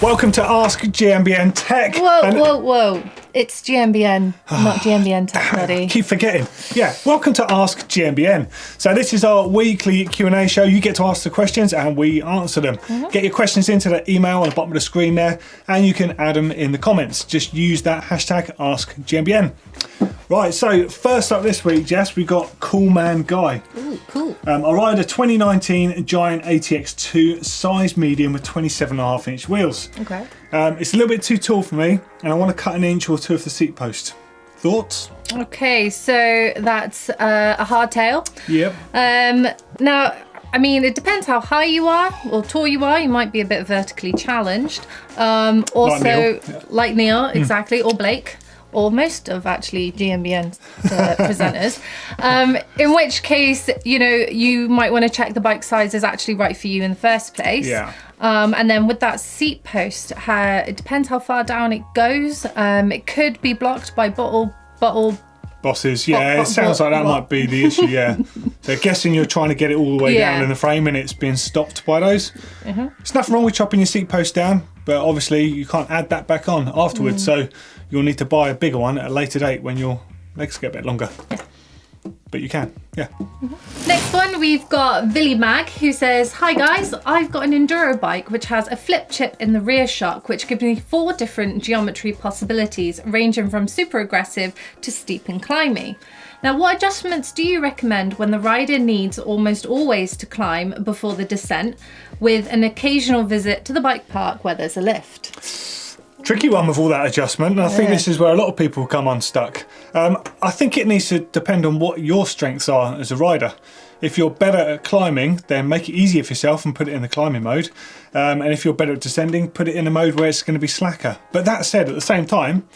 Welcome to Ask GMBN Tech. Whoa. It's GMBN, not GMBN Tech, Doddy. Keep forgetting. Yeah, welcome to Ask GMBN. So this is our weekly Q&A show. You get to ask the questions and we answer them. Get your questions into the email on the bottom of the screen there, and you can add them in the comments. Just use that hashtag Ask GMBN. Right, so first up this week, Jess, we got Cool Man Guy. Ooh, cool. I ride a 2019 Giant ATX2 size medium with 27.5-inch wheels. Okay. It's a little bit too tall for me, and I want to cut an inch or two of the seat post. Thoughts? Okay, so that's a hardtail. Yep. Now, I mean, it depends how high you are or tall you are. You might be a bit vertically challenged. Also, like Neil, exactly, or Blake. Or most of actually GMBN presenters, in which case, you know, you might want to check the bike size is actually right for you in the first place. Yeah. And then with that seat post, it depends how far down it goes. It could be blocked by bottle bosses. Yeah, it sounds like that might be the issue. Yeah. So guessing you're trying to get it all the way down in the frame and it's being stopped by those. There's nothing wrong with chopping your seat post down, but obviously you can't add that back on afterwards. So you'll need to buy a bigger one at a later date when your legs get a bit longer. But you can, Next one, we've got Villy Mag, who says, "Hi guys, I've got an enduro bike which has a flip chip in the rear shock, which gives me 4 different geometry possibilities, ranging from super aggressive to steep and climby. Now, what adjustments do you recommend when the rider needs almost always to climb before the descent, with an occasional visit to the bike park where there's a lift?" Tricky one with all that adjustment, and I think this is where a lot of people come unstuck. I think it needs to depend on what your strengths are as a rider. If you're better at climbing, then make it easier for yourself and put it in the climbing mode. And if you're better at descending, put it in a mode where it's going to be slacker. But that said, at the same time,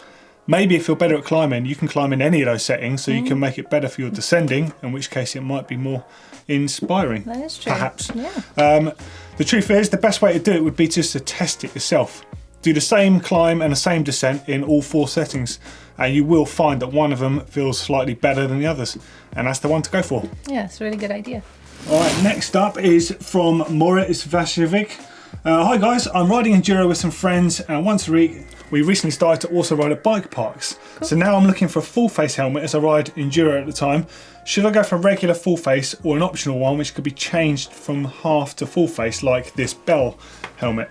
maybe if you're better at climbing, you can climb in any of those settings, so you can make it better for your descending, in which case it might be more inspiring. That is true. Perhaps. Yeah. The truth is, the best way to do it would be just to test it yourself. Do the same climb and the same descent in all 4 settings, and you will find that one of them feels slightly better than the others, and that's the one to go for. Yeah, it's a really good idea. All right, next up is from Moritz Vashevic. Hi guys, I'm riding enduro with some friends, and once a week we recently started to also ride at bike parks. So now I'm looking for a full face helmet as I ride enduro at the time. Should I go for a regular full face or an optional one which could be changed from half to full face, like this Bell helmet?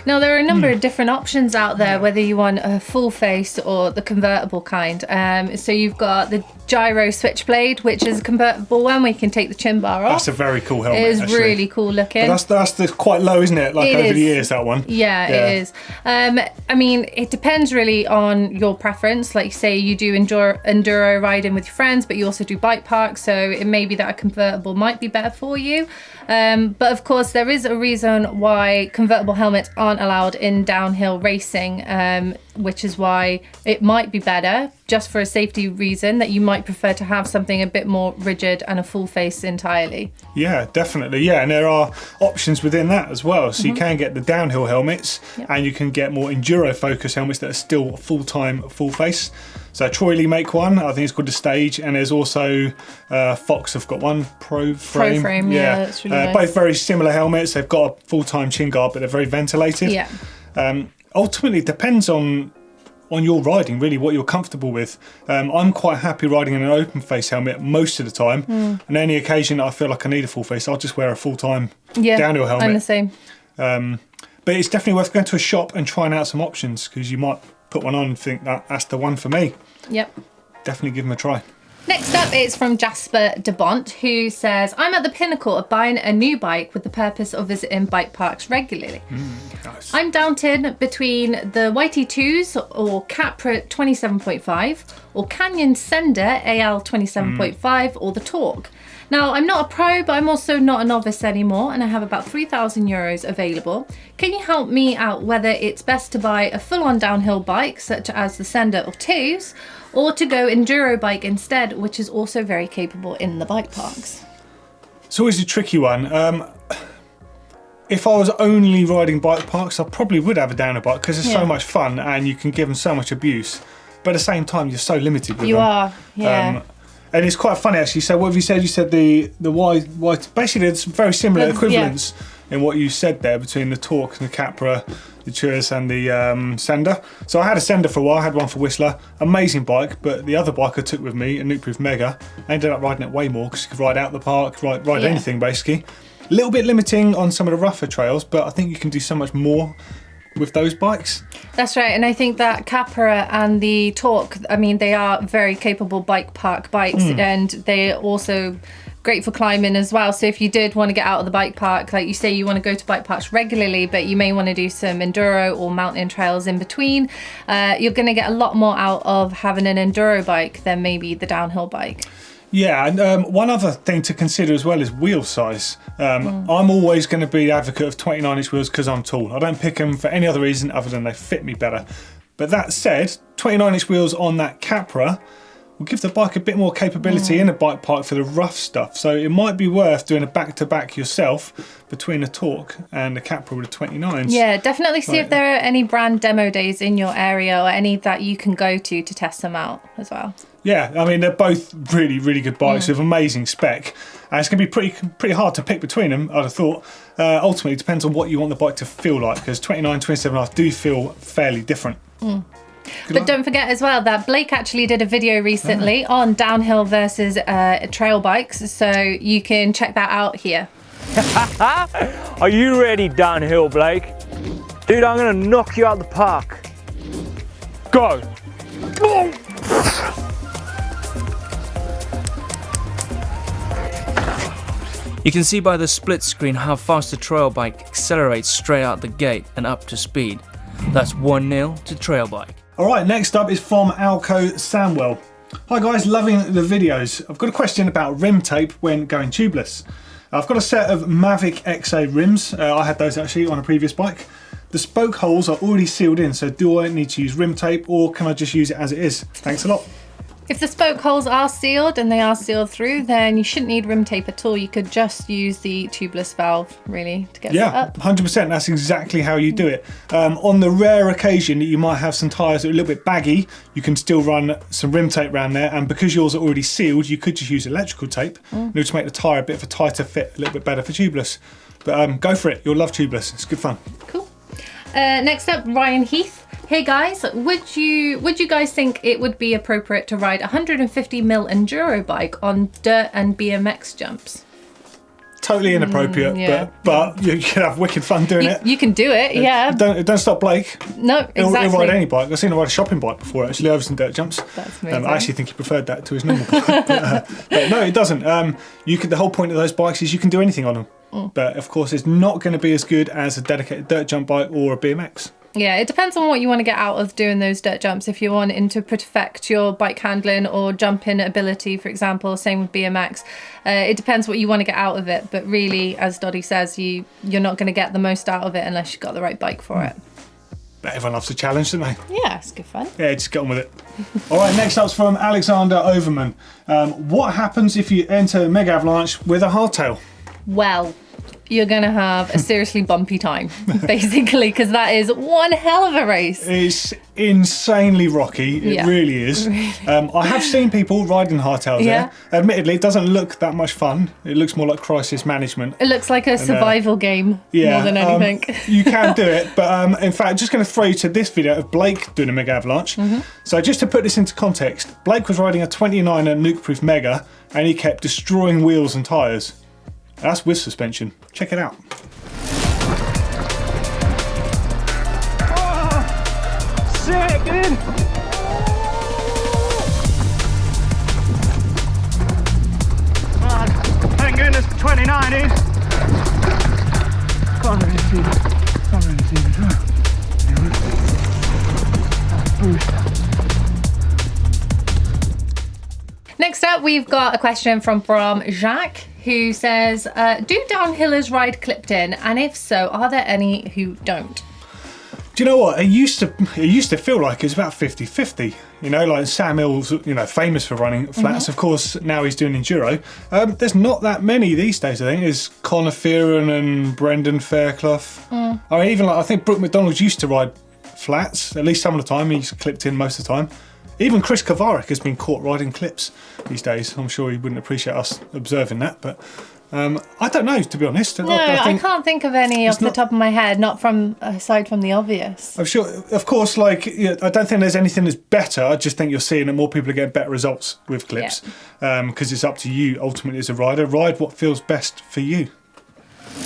Now, there are a number of different options out there, whether you want a full face or the convertible kind. So you've got the gyro switchblade, which is a convertible one where you can take the chin bar off. That's a very cool helmet. It is actually really cool looking. But that's quite low, isn't it? Like over the years, that one. Yeah, it is. I mean, it depends really on your preference. Like, say you do enduro riding with your friends, but you also do bike parks, so it may be that a convertible might be better for you. But of course, there is a reason why convertible helmets aren't allowed in downhill racing, which is why it might be better, just for a safety reason, that you might prefer to have something a bit more rigid and a full face entirely. Yeah, definitely. Yeah, and there are options within that as well. So you can get the downhill helmets, and you can get more enduro focused helmets that are still full-time full face. So Troy Lee make one, I think it's called the Stage, and there's also Fox have got one, Pro Frame. Yeah, that's really nice. Both very similar helmets. They've got a full-time chin guard, but they're very ventilated. Yeah. Ultimately, it depends on your riding, really, what you're comfortable with. I'm quite happy riding in an open face helmet most of the time, and any occasion I feel like I need a full face, I'll just wear a full-time downhill helmet. I'm the same. But it's definitely worth going to a shop and trying out some options, because you might put one on and think that's the one for me. Yep. Definitely give them a try. Next up, it's from Jasper DeBont, who says, "I'm at the pinnacle of buying a new bike with the purpose of visiting bike parks regularly. Nice. I'm doubted between the YT2s or Capra 27.5 or Canyon Sender AL 27.5 or the Torque. Now, I'm not a pro, but I'm also not a novice anymore, and I have about €3,000 available. Can you help me out whether it's best to buy a full-on downhill bike, such as the Sender or 2s, or to go enduro bike instead, which is also very capable in the bike parks?" It's always a tricky one. If I was only riding bike parks, I probably would have a downhill bike, because it's so much fun and you can give them so much abuse. But at the same time, you're so limited with them. You are, yeah. And it's quite funny actually. So what have you said? You said the Y basically it's very similar equivalents. in what you said there between the Torque and the Capra, the Churus and the Sender. So I had a Sender for a while, I had one for Whistler, amazing bike, but the other bike I took with me, a Nukeproof Mega, I ended up riding it way more because you could ride out the park, ride anything basically. A little bit limiting on some of the rougher trails, but I think you can do so much more with those bikes. That's right, and I think that Capra and the Torque, I mean, they are very capable bike park bikes, and they're also great for climbing as well. So if you did want to get out of the bike park, like you say, you want to go to bike parks regularly, but you may want to do some enduro or mountain trails in between, you're going to get a lot more out of having an enduro bike than maybe the downhill bike. Yeah, and one other thing to consider as well is wheel size. I'm always going to be the advocate of 29-inch wheels because I'm tall. I don't pick them for any other reason other than they fit me better. But that said, 29-inch wheels on that Capra will give the bike a bit more capability in a bike park for the rough stuff. So it might be worth doing a back-to-back yourself between a Torque and a Capra with a 29s. Yeah, definitely see if there are any brand demo days in your area or any that you can go to test them out as well. Yeah, I mean, they're both really, really good bikes with amazing spec. And it's going to be pretty hard to pick between them, I'd have thought. Ultimately, it depends on what you want the bike to feel like, because 29, 27.5 do feel fairly different. But don't forget as well that Blake actually did a video recently on downhill versus trail bikes, so you can check that out here. Are you ready, downhill, Blake? Dude, I'm gonna knock you out the park. Go! You can see by the split screen how fast the trail bike accelerates straight out the gate and up to speed. That's 1-0 to trail bike. All right, next up is from Alco Samwell. Hi guys, loving the videos. I've got a question about rim tape when going tubeless. I've got a set of Mavic XA rims. I had those actually on a previous bike. The spoke holes are already sealed in, so do I need to use rim tape or can I just use it as it is? Thanks a lot. If the spoke holes are sealed and they are sealed through, then you shouldn't need rim tape at all. You could just use the tubeless valve, really, to get set up. 100%. That's exactly how you do it. On the rare occasion that you might have some tyres that are a little bit baggy, you can still run some rim tape around there. And because yours are already sealed, you could just use electrical tape in order to make the tyre a bit of a tighter fit, a little bit better for tubeless. But go for it. You'll love tubeless. It's good fun. Cool. Next up, Ryan Heath. Hey guys, would you guys think it would be appropriate to ride a 150mm enduro bike on dirt and BMX jumps? Totally inappropriate, but you can have wicked fun doing it. You can do it, yeah. Don't stop Blake. No, exactly. He'll ride any bike. I've seen him ride a shopping bike before actually over some dirt jumps. That's amazing. I actually think he preferred that to his normal bike. but no, it doesn't. The whole point of those bikes is you can do anything on them. But of course, it's not going to be as good as a dedicated dirt jump bike or a BMX. Yeah, it depends on what you want to get out of doing those dirt jumps. If you're wanting to perfect your bike handling or jumping ability, for example, same with BMX. It depends what you want to get out of it. But really, as Doddy says, you're not going to get the most out of it unless you've got the right bike for it. But everyone loves a challenge, don't they? Yeah, it's good fun. Yeah, just get on with it. All right, next up's from Alexander Overman. What happens if you enter Megavalanche with a hardtail? Well, you're going to have a seriously bumpy time, basically, because that is one hell of a race. It's insanely rocky. It really is. I have seen people riding hardtails there. Admittedly, it doesn't look that much fun. It looks more like crisis management. It looks like a survival game more than anything. You can do it, but in fact, just going to throw you to this video of Blake doing a Megavalanche. So just to put this into context, Blake was riding a 29er Nukeproof Mega, and he kept destroying wheels and tyres. That's with suspension. Check it out. Oh, sick, dude! Oh, thank goodness for 29, dude. Can't really see it. Can't really see it. Next up, we've got a question from Jacques, who says, do downhillers ride clipped in? And if so, are there any who don't? Do you know what? It used to feel like it was about 50-50. You know, like Sam Hill's, famous for running flats. Of course, now he's doing enduro. There's not that many these days, I think. There's Conor Fearon and Brendan Fairclough. I think Brooke McDonald used to ride flats, at least some of the time. He's clipped in most of the time. Even Chris Kovarek has been caught riding clips these days. I'm sure he wouldn't appreciate us observing that, but I don't know, to be honest. No, I can't think of any off the top of my head, not from aside from the obvious. I'm sure, of course, like, I don't think there's anything that's better. I just think you're seeing that more people are getting better results with clips, because it's up to you ultimately as a rider. Ride what feels best for you.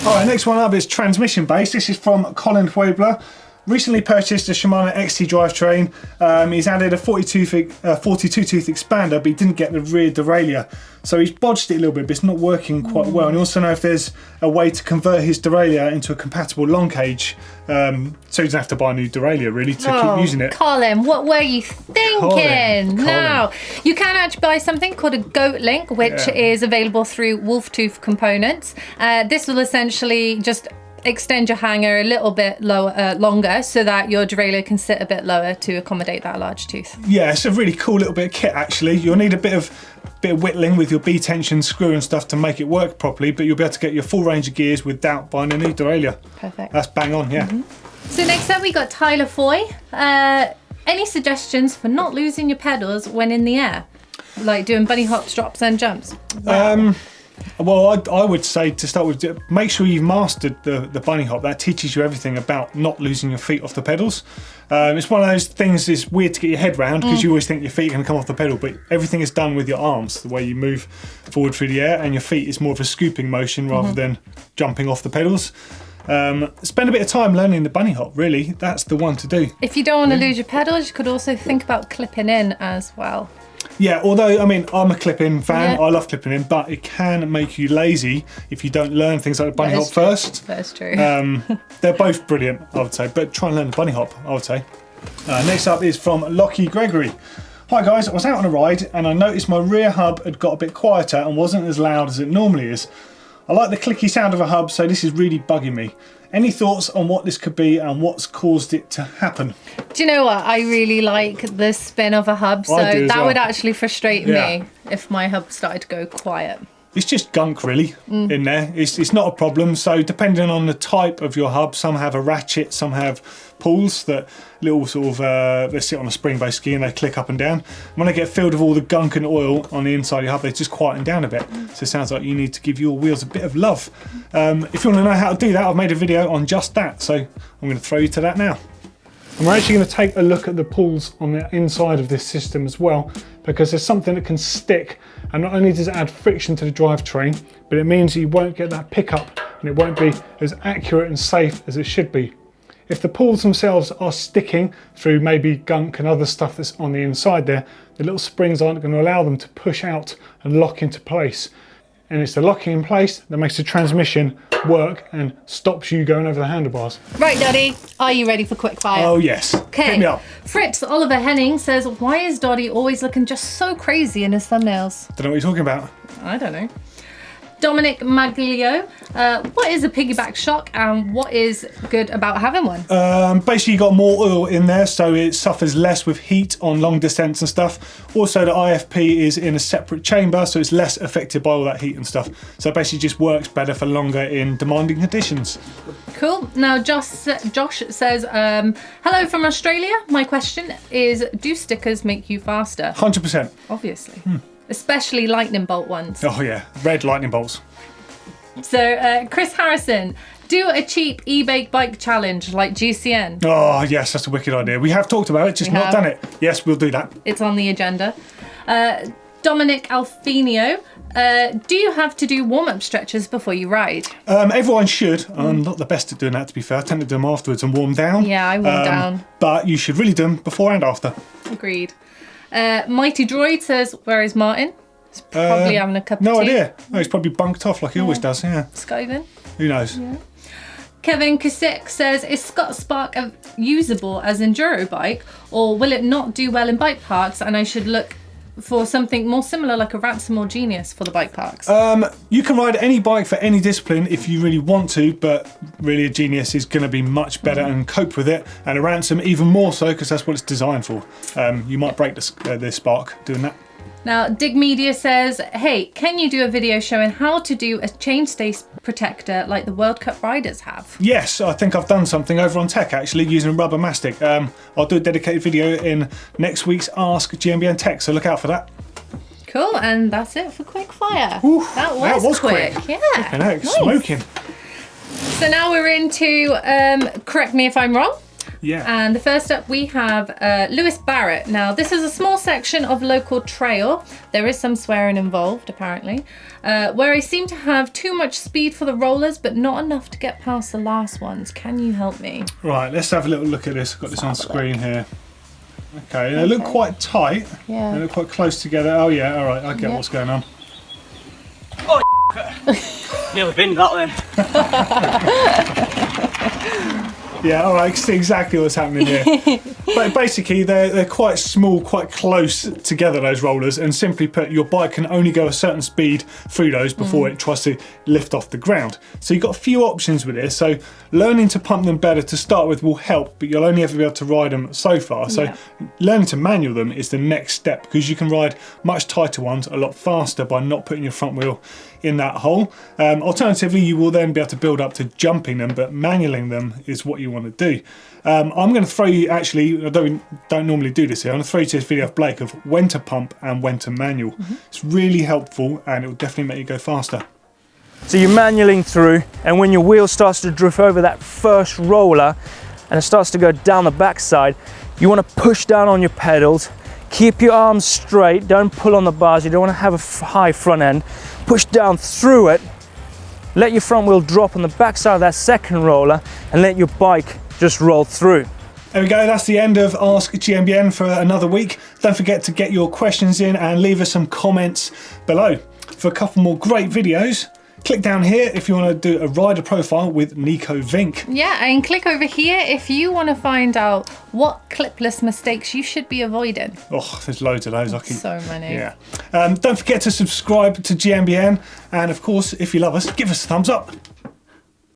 All right, next one up is transmission based. This is from Colin Weibler. Recently purchased a Shimano XT drivetrain. He's added a 42-tooth expander, but he didn't get the rear derailleur. So he's bodged it a little bit, but it's not working quite well. And he also knows if there's a way to convert his derailleur into a compatible long cage, so he doesn't have to buy a new derailleur really to keep using it. Colin, what were you thinking? Colin. Now, you can actually buy something called a Goat Link, which is available through Wolf Tooth Components. This will essentially just extend your hanger a little bit longer so that your derailleur can sit a bit lower to accommodate that large tooth. Yeah, it's a really cool little bit of kit actually. You'll need a bit of whittling with your B-tension screw and stuff to make it work properly, but you'll be able to get your full range of gears without buying a new derailleur. Perfect. That's bang on, yeah. So next up we got Tyler Foy. Any suggestions for not losing your pedals when in the air? Like doing bunny hops, drops and jumps? Wow. Well, I would say to start with, make sure you've mastered the bunny hop. That teaches you everything about not losing your feet off the pedals. It's one of those things that's weird to get your head round because you always think your feet are going to come off the pedal, but everything is done with your arms, the way you move forward through the air, and your feet is more of a scooping motion rather than jumping off the pedals. Spend a bit of time learning the bunny hop, really. That's the one to do. If you don't want to lose your pedals, you could also think about clipping in as well. Yeah, although, I mean, I'm a clip-in fan. I love clipping in, but it can make you lazy if you don't learn things like the bunny hop first. That's true. They're both brilliant, I would say, but try and learn the bunny hop, I would say. Next up is from Lockie Gregory. Hi guys, I was out on a ride and I noticed my rear hub had got a bit quieter and wasn't as loud as it normally is. I like the clicky sound of a hub, so this is really bugging me. Any thoughts on what this could be and what's caused it to happen? Do you know what? I really like the spin of a hub, so that would actually frustrate me if my hub started to go quiet. It's just gunk really in there. It's not a problem. So depending on the type of your hub, some have a ratchet, some have pawls that little sort of, they sit on a spring basically and they click up and down. When they get filled with all the gunk and oil on the inside of your hub, they just quieten down a bit. So it sounds like you need to give your wheels a bit of love. If you want to know how to do that, I've made a video on just that. So I'm going to throw you to that now. And we're actually going to take a look at the pawls on the inside of this system as well, because there's something that can stick, and not only does it add friction to the drivetrain, but it means you won't get that pickup and it won't be as accurate and safe as it should be. If the pawls themselves are sticking through maybe gunk and other stuff that's on the inside there, the little springs aren't going to allow them to push out and lock into place. And it's the locking in place that makes the transmission work and stops you going over the handlebars. Right, Doddy, are you ready for quick fire? Oh yes, hit me up. Fritz Oliver Henning says, why is Doddy always looking just so crazy in his thumbnails? Don't know what you're talking about. I don't know. Dominic Maglio, what is a piggyback shock and what is good about having one? Basically you got more oil in there, so it suffers less with heat on long descents and stuff. Also the IFP is in a separate chamber, so it's less affected by all that heat and stuff. So it basically just works better for longer in demanding conditions. Cool. Now Josh says, hello from Australia. My question is, do stickers make you faster? 100%. Obviously. Especially lightning bolt ones. Oh yeah, red lightning bolts. So Chris Harrison, do a cheap eBay bike challenge like GCN. Oh yes, that's a wicked idea. We have talked about it, just not done it. Yes, we'll do that. It's on the agenda. Dominic Alfinio, do you have to do warm-up stretches before you ride? Everyone should. I'm not the best at doing that, to be fair. I tend to do them afterwards and warm down. Yeah, I warm down. But you should really do them before and after. Agreed. Mighty Droid says, where is Martin? He's probably having a cup of tea. No idea. No, he's probably bunked off like he always does, yeah. Skiving. Who knows? Yeah. Kevin Kusik says, is Scott Spark usable as enduro bike, or will it not do well in bike parks and I should look for something more similar like a Ransom or Genius for the bike parks? You can ride any bike for any discipline if you really want to, but really a Genius is going to be much better and cope with it, and a Ransom even more so because that's what it's designed for. You might break the Spark doing that. Now, Dig Media says, hey, can you do a video showing how to do a chainstay protector like the World Cup riders have? Yes, I think I've done something over on Tech actually using rubber mastic. I'll do a dedicated video in next week's Ask GMBN Tech, so look out for that. Cool. Cool, and that's it for quick fire. Ooh, that was quick. Yeah. I know, it's Nice. smoking. So now we're into, correct me if I'm wrong. Yeah. And the first up we have Lewis Barrett. Now this is a small section of local trail. There is some swearing involved apparently. Where I seem to have too much speed for the rollers but not enough to get past the last ones. Can you help me? Right, let's have a little look at this. I've got this on screen here. Okay, they look quite tight. Yeah. They look quite close together. Oh yeah, all right, I get what's going on. Oh, nearly binned that then. Yeah, all right, I can see exactly what's happening here. But basically, they're quite small, quite close together, those rollers, and simply put, your bike can only go a certain speed through those before it tries to lift off the ground. So you've got a few options with this. So learning to pump them better to start with will help, but you'll only ever be able to ride them so far. So learning to manual them is the next step, because you can ride much tighter ones a lot faster by not putting your front wheel in that hole. Alternatively, you will then be able to build up to jumping them, but manualing them is what you want to do. I'm going to throw you, actually, I don't normally do this here, I'm going to throw you to this video of Blake of when to pump and when to manual. It's really helpful and it will definitely make you go faster. So you're manualing through, and when your wheel starts to drift over that first roller and it starts to go down the backside, you want to push down on your pedals, keep your arms straight, don't pull on the bars, you don't want to have a high front end. Push down through it, let your front wheel drop on the backside of that second roller, and let your bike just roll through. There we go, that's the end of Ask GMBN for another week. Don't forget to get your questions in and leave us some comments below. For a couple more great videos, click down here if you want to do a rider profile with Nico Vink. Yeah, and click over here if you want to find out what clipless mistakes you should be avoiding. Oh, there's loads of those. So many. Yeah. Don't forget to subscribe to GMBN, and of course, if you love us, give us a thumbs up.